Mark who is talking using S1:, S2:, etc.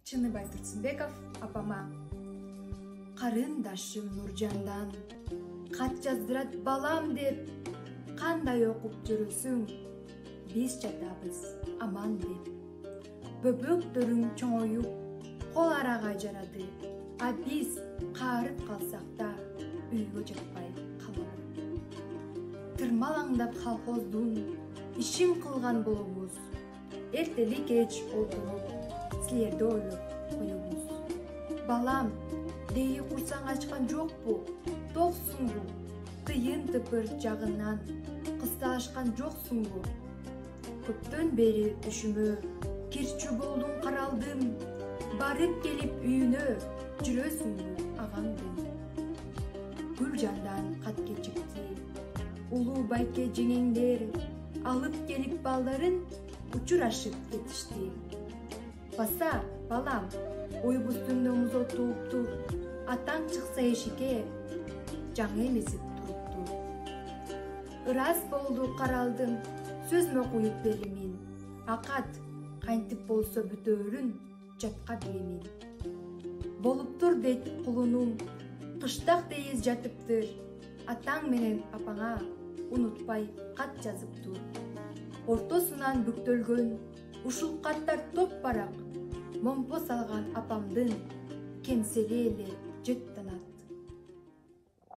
S1: Чыныбай Турсунбеков апама. Карындашым Нуржандан кат жаздырат балам деп, кандай окуп жүрөсүң, биз жатабыз аман деп. Бөбөктөрүң чоңоюп, кол арага жарады, а биз каарып калсак да үйгө жатпай калалы. Тырмалаңдап колхоздун ишин кылган болобуз, эртели кеч олтуруп силерди ойлоп коебуз. Балам, дейи курсаң ачкан жокпу, токсуңбу, тыйын тыпыр жагынан кысталашкан жоксуңбу? Көптөн бери түшүмө кирчү болдуң каралдым, барып келип үйүнө жүрөсүңбү агаңдын? Гүлжандан кат кечикти, улуу байке жеңеңдер алып келип балдарын учурашып кетишти. Баса, балам, ойбуздун номузо тууптур, атаң чыкса эшикке, жаңы эмизип туруптур. Ырас болду каралдым, сөзмө куюп белимин, акат кантип болсо бүтөөрүн жатка билемин. Болуптур дейт кулунум, кыштак дейиз жатыптыр, атаң менен апаңа унутпай кат жазып тур. Ортосунан бүктөлгөн ушул каттар топ барак, момпо салган апамдын кемсели эле жет